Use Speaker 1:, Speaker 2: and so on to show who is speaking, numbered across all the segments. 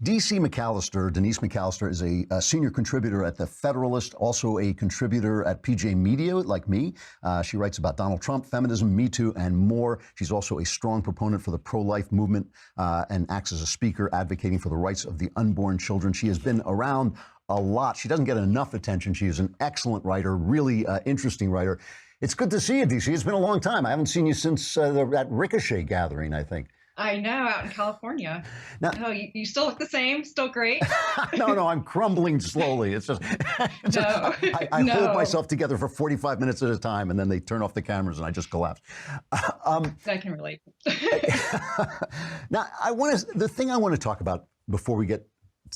Speaker 1: DC McAlister, Denise McAlister, is a senior contributor at The Federalist, also a contributor at PJ Media, like me. She writes about Donald Trump, feminism, Me Too, and more. She's also a strong proponent for the pro-life movement and acts as a speaker advocating for the rights of the unborn children. She has been around a lot. She doesn't get enough attention. She is an excellent writer, really interesting writer. It's good to see you, DC. It's been a long time. I haven't seen you since that Ricochet gathering, I think.
Speaker 2: I know, out in California. Now, oh, you still look the same, still great.
Speaker 1: No, I'm crumbling slowly. It's just, I hold myself together for 45 minutes at a time, and then they turn off the cameras, and I just collapse.
Speaker 2: I can relate.
Speaker 1: Now, the thing I want to talk about before we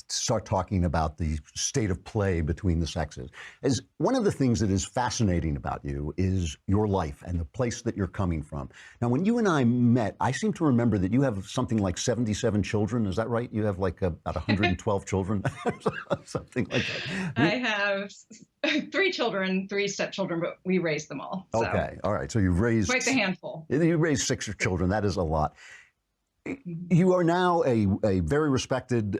Speaker 1: start talking about the state of play between the sexes is one of the things that is fascinating about you is your life and the place that you're coming from. Now, when you and I met, I seem to remember that you have something like 77 children. Is that right? You have like about 112 children, something like that.
Speaker 2: I have 3 children, 3 stepchildren, but we raised them all. So.
Speaker 1: Okay. All right. So you've raised
Speaker 2: quite the handful.
Speaker 1: You raised 6 children. That is a lot. You are now a very respected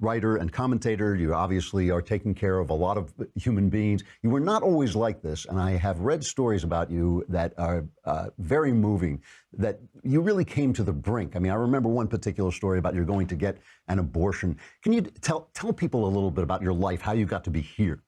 Speaker 1: writer and commentator. You obviously are taking care of a lot of human beings. You were not always like this, and I have read stories about you that are very moving, that you really came to the brink. I mean, I remember one particular story about you going to get an abortion. Can you tell people a little bit about your life, how you got to be here?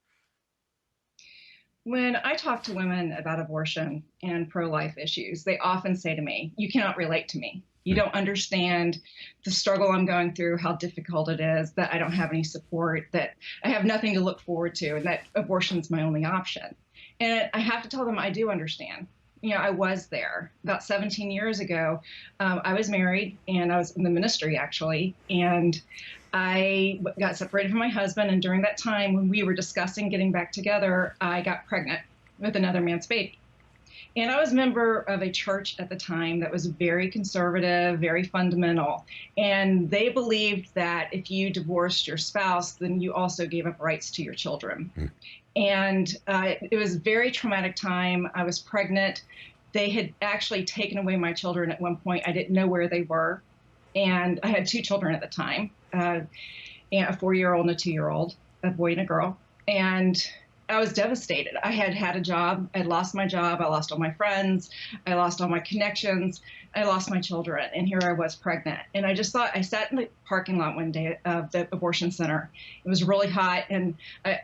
Speaker 2: When I talk to women about abortion and pro-life issues, they often say to me, "You cannot relate to me. You don't understand the struggle I'm going through, how difficult it is, that I don't have any support, that I have nothing to look forward to, and that abortion is my only option." And I have to tell them I do understand. You know, I was there. About 17 years ago, I was married, and I was in the ministry, actually, and I got separated from my husband, and during that time, when we were discussing getting back together, I got pregnant with another man's baby. And I was a member of a church at the time that was very conservative, very fundamental. And they believed that if you divorced your spouse, then you also gave up rights to your children. And it was a very traumatic time. I was pregnant. They had actually taken away my children at one point. I didn't know where they were. And I had 2 children at the time, a 4-year-old and a 2-year-old, a boy and a girl. And I was devastated. I had a job. I lost my job. I lost all my friends. I lost all my connections. I lost my children. And here I was pregnant. And I just thought, I sat in the parking lot one day of the abortion center. It was really hot. And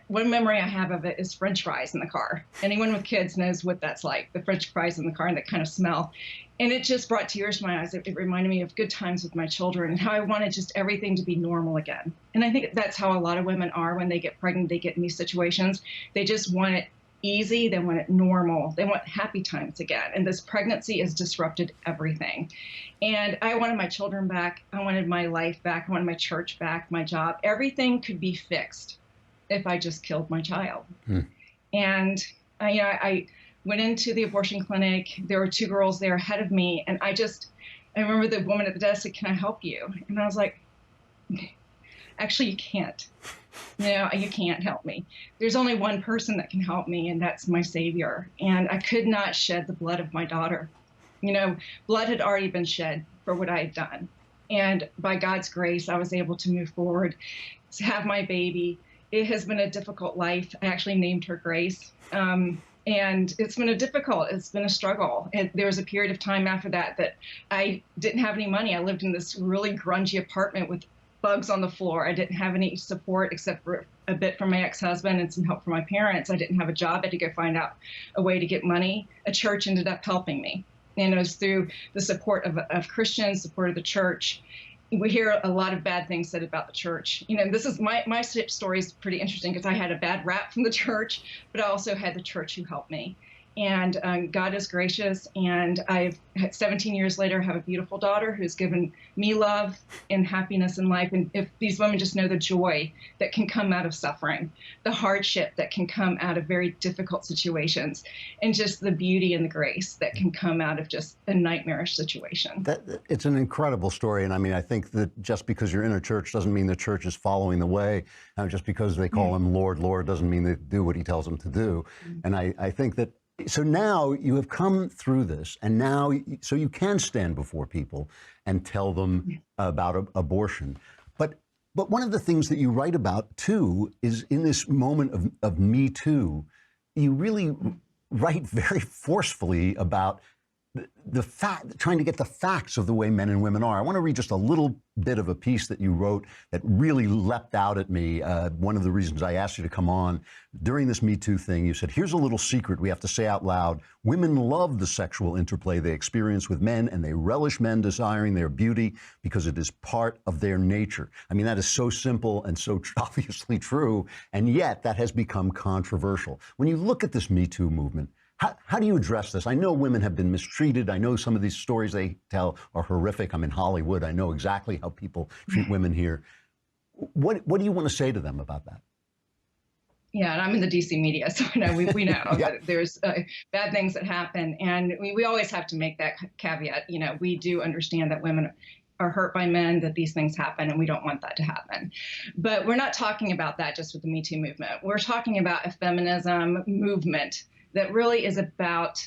Speaker 2: one memory I have of it is French fries in the car. Anyone with kids knows what that's like, the French fries in the car and that kind of smell. And it just brought tears to my eyes. It reminded me of good times with my children and how I wanted just everything to be normal again. And I think that's how a lot of women are when they get pregnant, they get in these situations. They just want it easy. They want it normal. They want happy times again. And this pregnancy has disrupted everything. And I wanted my children back. I wanted my life back. I wanted my church back, my job. Everything could be fixed if I just killed my child. And I went into the abortion clinic. There were 2 girls there ahead of me. And I remember the woman at the desk said, "Can I help you?" And I was like, "Actually, you can't. No, you can't help me. There's only one person that can help me, and that's my Savior." And I could not shed the blood of my daughter. You know, blood had already been shed for what I had done. And by God's grace, I was able to move forward, to have my baby. It has been a difficult life. I actually named her Grace. And it's been it's been a struggle. And there was a period of time after that I didn't have any money. I lived in this really grungy apartment with bugs on the floor. I didn't have any support except for a bit from my ex-husband and some help from my parents. I didn't have a job. I had to go find out a way to get money. A church ended up helping me. And it was through the support of Christians, support of the church. We hear a lot of bad things said about the church. You know, this is my story is pretty interesting because I had a bad rap from the church, but I also had the church who helped me. And God is gracious. And I've 17 years later, have a beautiful daughter who's given me love and happiness in life. And if these women just know the joy that can come out of suffering, the hardship that can come out of very difficult situations, and just the beauty and the grace that can come out of just a nightmarish situation.
Speaker 1: It's an incredible story. And I mean, I think that just because you're in a church doesn't mean the church is following the way. Just because they call him Lord, Lord doesn't mean they do what he tells them to do. And I think that so now you have come through this, and now so you can stand before people and tell them about abortion. But But one of the things that you write about, too, is in this moment of Me Too, you really write very forcefully about the fact, trying to get the facts of the way men and women are. I want to read just a little bit of a piece that you wrote that really leapt out at me. One of the reasons I asked you to come on during this Me Too thing, you said, here's a little secret we have to say out loud. Women love the sexual interplay they experience with men, and they relish men desiring their beauty because it is part of their nature. I mean, that is so simple and so obviously true, and yet that has become controversial. When you look at this Me Too movement, how do you address this? I know women have been mistreated. I know some of these stories they tell are horrific. I'm in Hollywood. I know exactly how people treat women here. What do you want to say to them about that?
Speaker 2: Yeah, and I'm in the DC media, so we know
Speaker 1: Yeah.
Speaker 2: that there's bad things that happen. And we always have to make that caveat. You know, we do understand that women are hurt by men, that these things happen, and we don't want that to happen. But we're not talking about that just with the Me Too movement. We're talking about a feminism movement that really is about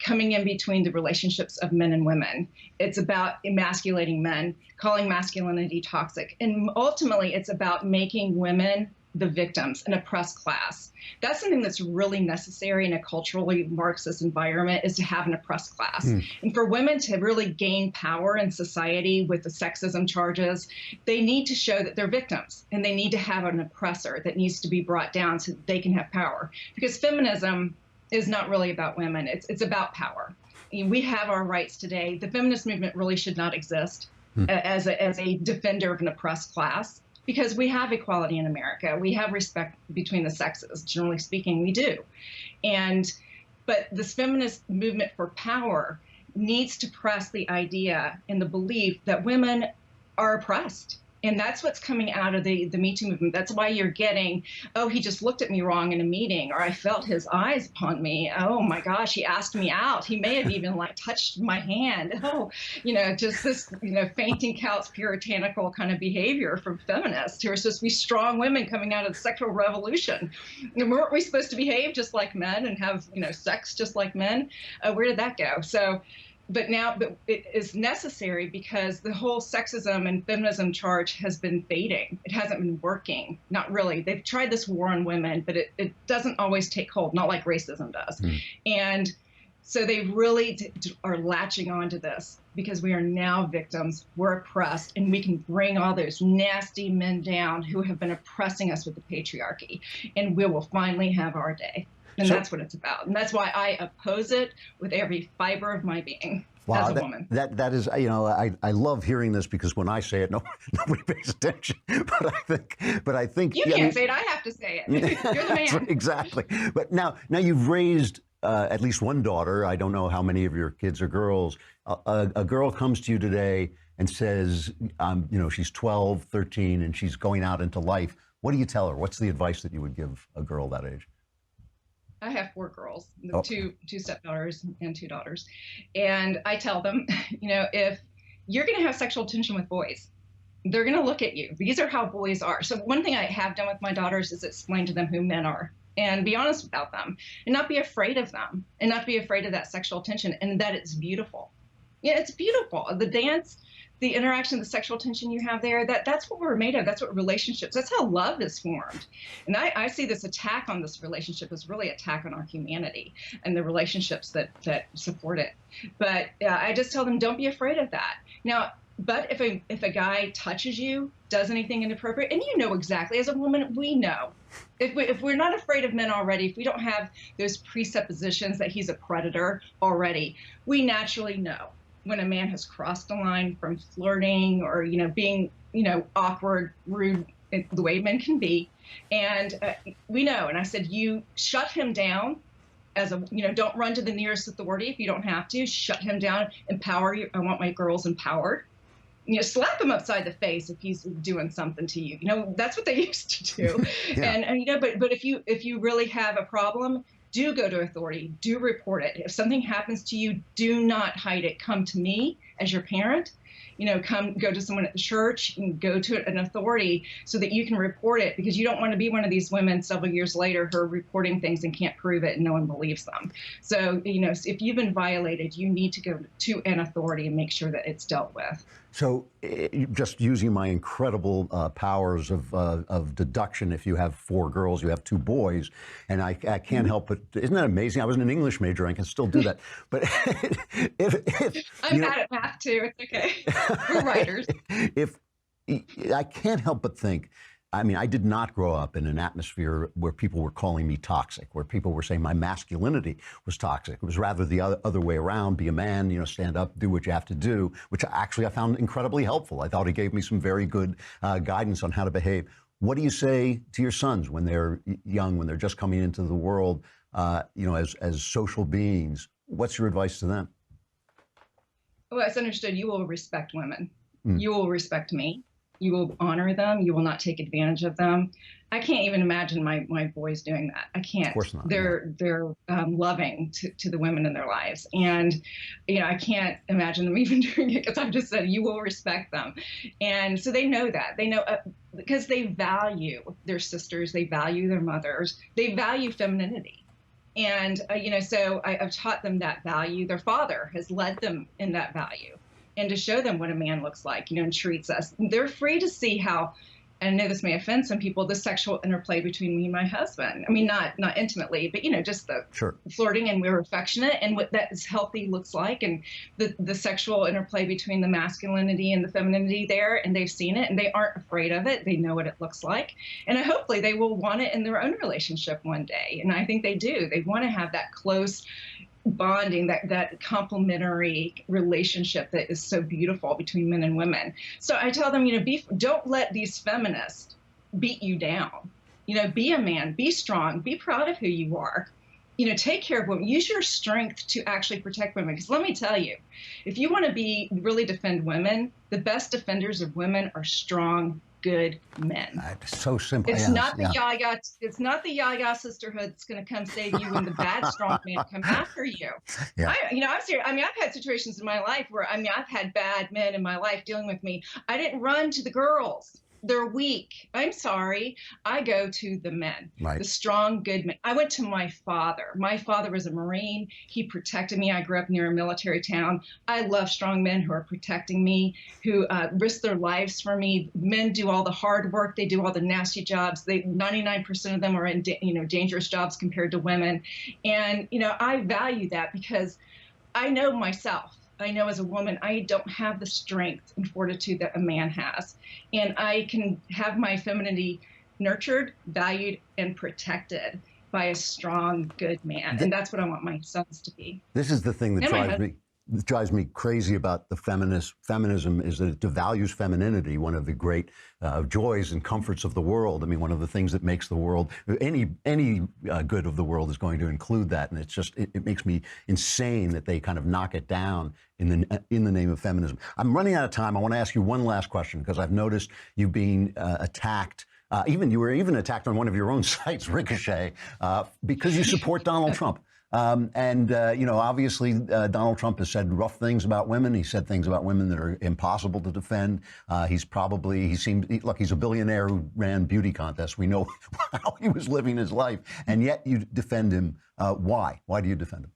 Speaker 2: coming in between the relationships of men and women. It's about emasculating men, calling masculinity toxic. And ultimately, it's about making women the victims, an oppressed class. That's something that's really necessary in a culturally Marxist environment, is to have an oppressed class. And for women to really gain power in society with the sexism charges, they need to show that they're victims, and they need to have an oppressor that needs to be brought down so that they can have power. Because feminism is not really about women. It's about power. We have our rights today. The feminist movement really should not exist as a defender of an oppressed class, because we have equality in America. We have respect between the sexes. Generally speaking, we do. But this feminist movement for power needs to press the idea and the belief that women are oppressed. And that's what's coming out of the Me Too movement. That's why you're getting, oh, he just looked at me wrong in a meeting, or I felt his eyes upon me. Oh my gosh, he asked me out. He may have even like touched my hand. Oh, just this, fainting couch puritanical kind of behavior from feminists who are supposed to be strong women coming out of the sexual revolution. And weren't we supposed to behave just like men and have, sex just like men? Where did that go? But it is necessary because the whole sexism and feminism charge has been fading. It hasn't been working. Not really. They've tried this war on women, but it doesn't always take hold, not like racism does. And so they really are latching onto this because we are now victims. We're oppressed, and we can bring all those nasty men down who have been oppressing us with the patriarchy, and we will finally have our day. And that's what it's about. And that's why I oppose it with every fiber of my being.
Speaker 1: Wow,
Speaker 2: as a woman.
Speaker 1: That is, I love hearing this, because when I say it, nobody pays attention. But I think
Speaker 2: you can't say it. I have to say it. You're the man.
Speaker 1: Exactly. But now you've raised at least one daughter. I don't know how many of your kids are girls. A girl comes to you today and says, she's 12, 13, and she's going out into life. What do you tell her? What's the advice that you would give a girl that age?
Speaker 2: I have 4 girls, two stepdaughters and 2 daughters. And I tell them, if you're going to have sexual tension with boys, they're going to look at you. These are how boys are. So one thing I have done with my daughters is explain to them who men are and be honest about them and not be afraid of them and not be afraid of that sexual tension, and that it's beautiful. Yeah, it's beautiful. The dance, the interaction, the sexual tension you have there, that's what we're made of. That's what relationships, that's how love is formed. And I see this attack on this relationship as really an attack on our humanity and the relationships that support it. But I just tell them, don't be afraid of that. Now, but if a guy touches you, does anything inappropriate, and exactly, as a woman, we know. If we're not afraid of men already, if we don't have those presuppositions that he's a predator already, we naturally know when a man has crossed the line from flirting or, being, awkward, rude, the way men can be. And we know. And I said, you shut him down don't run to the nearest authority if you don't have to. Shut him down, empower you. I want my girls empowered. Slap him upside the face if he's doing something to you. That's what they used to do.
Speaker 1: Yeah.
Speaker 2: And but if you really have a problem, do go to authority, do report it. If something happens to you, do not hide it. Come to me as your parent, go to someone at the church and go to an authority so that you can report it, because you don't want to be one of these women several years later who are reporting things and can't prove it and no one believes them. So, if you've been violated, you need to go to an authority and make sure that it's dealt with.
Speaker 1: So, just using my incredible powers of deduction, if you have 4 girls, you have 2 boys, and I can't help but, isn't that amazing? I was an English major, I can still do that. But
Speaker 2: I'm bad at math too. It's okay. We're writers.
Speaker 1: If I can't help but think, I mean, I did not grow up in an atmosphere where people were calling me toxic, where people were saying my masculinity was toxic. It was rather the other way around: be a man, stand up, do what you have to do, which actually I found incredibly helpful. I thought he gave me some very good guidance on how to behave. What do you say to your sons when they're young, when they're just coming into the world, as social beings? What's your advice to them?
Speaker 2: Well, it's understood you will respect women. You will respect me. You will honor them. You will not take advantage of them. I can't even imagine my boys doing that. I can't.
Speaker 1: Of course not.
Speaker 2: They're loving to the women in their lives, and I can't imagine them even doing it, because I've just said you will respect them, and so they know that. They know because they value their sisters, they value their mothers, they value femininity. And, so I've taught them that value. Their father has led them in that value, and to show them what a man looks like, and treats us. They're free to see how, and I know this may offend some people, the sexual interplay between me and my husband. I mean, not intimately, but, just the flirting, and we're affectionate, and what that is healthy looks like, and the sexual interplay between the masculinity and the femininity there, and they've seen it, and they aren't afraid of it. They know what it looks like. And hopefully they will want it in their own relationship one day. And I think they do. They want to have that close bonding, that complementary relationship that is so beautiful between men and women. So I tell them, don't let these feminists beat you down. Be a man, be strong, be proud of who you are. Take care of women. Use your strength to actually protect women. Because let me tell you, if you want to really defend women, the best defenders of women are strong, good men.
Speaker 1: It's so simple.
Speaker 2: It's not the Yaya. It's not the Yaya sisterhood that's going to come save you when the bad strong men come after you.
Speaker 1: Yeah.
Speaker 2: I'm serious. I mean, I've had situations in my life where I've had bad men in my life dealing with me. I didn't run to the girls. They're weak. I'm sorry. I go to the men, the strong, good men. I went to my father. My father was a Marine. He protected me. I grew up near a military town. I love strong men who are protecting me, who risk their lives for me. Men do all the hard work. They do all the nasty jobs. 99% of them are in dangerous jobs compared to women. And, I value that, because I know myself. I know as a woman, I don't have the strength and fortitude that a man has. And I can have my femininity nurtured, valued, and protected by a strong, good man. And that's what I want my sons to be.
Speaker 1: This is the thing that drives me crazy about the feminism, is that it devalues femininity, one of the great joys and comforts of the world. I mean, one of the things that makes the world, any good of the world is going to include that. And it's just, it makes me insane that they kind of knock it down in the name of feminism. I'm running out of time. I want to ask you one last question, because I've noticed you being attacked. You were even attacked on one of your own sites, Ricochet, because you support Donald Trump. Obviously, Donald Trump has said rough things about women. He said things about women that are impossible to defend. He's a billionaire who ran beauty contests. We know how he was living his life, and yet you defend him. Why? Why do you defend him?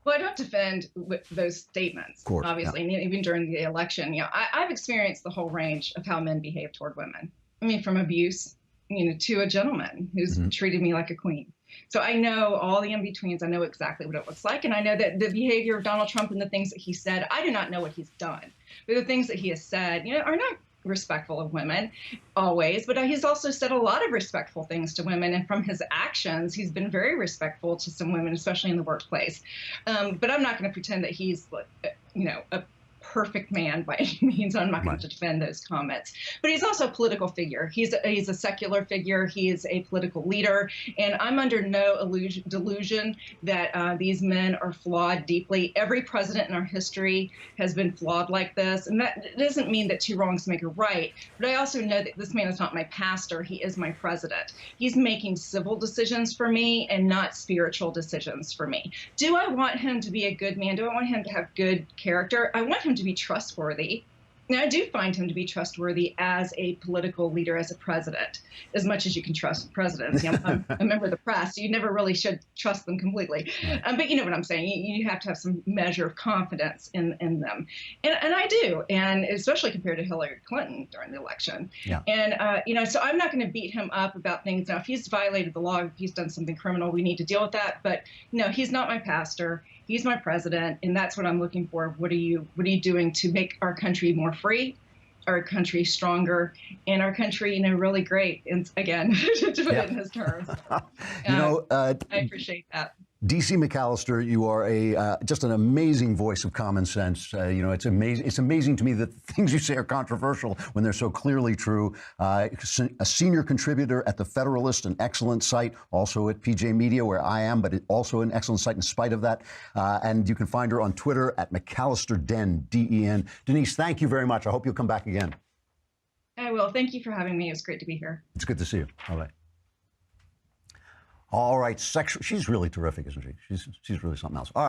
Speaker 2: Well, I don't defend those statements, of course, obviously, and even during the election. I've experienced the whole range of how men behave toward women. I mean, from abuse, to a gentleman who's treated me like a queen. So I know all the in-betweens. I know exactly what it looks like. And I know that the behavior of Donald Trump and the things that he said, I do not know what he's done, but the things that he has said, are not respectful of women always, but he's also said a lot of respectful things to women. And from his actions, he's been very respectful to some women, especially in the workplace. But I'm not going to pretend that he's, a perfect man by any means. I'm not going to defend those comments. But he's also a political figure. He's a secular figure. He is a political leader. And I'm under no delusion that these men are flawed deeply. Every president in our history has been flawed like this. And that doesn't mean that two wrongs make a right. But I also know that this man is not my pastor. He is my president. He's making civil decisions for me and not spiritual decisions for me. Do I want him to be a good man? Do I want him to have good character? I want him to be trustworthy. Now, I do find him to be trustworthy as a political leader, as a president, as much as you can trust presidents. I'm a member of the press. You never really should trust them completely.
Speaker 1: Right.
Speaker 2: But you know what I'm saying. You have to have some measure of confidence in them. And I do, and especially compared to Hillary Clinton during the election.
Speaker 1: Yeah.
Speaker 2: And, so I'm not going to beat him up about things. Now, if he's violated the law, if he's done something criminal, we need to deal with that. But no, he's not my pastor. He's my president, and that's what I'm looking for. What are you doing to make our country more free, our country stronger, and our country, really great? And again, to put it in his terms, I appreciate that.
Speaker 1: DC McAlister, you are just an amazing voice of common sense. It's amazing. It's amazing to me that things you say are controversial when they're so clearly true. A senior contributor at The Federalist, an excellent site, also at PJ Media, where I am, but also an excellent site in spite of that. And you can find her on Twitter at McAlisterDen, D-E-N. Denise, thank you very much. I hope you'll come back again.
Speaker 2: I will. Thank you for having me. It was great to be here.
Speaker 1: It's good to see you. All right. All right, she's really terrific, isn't she? She's really something else. All right.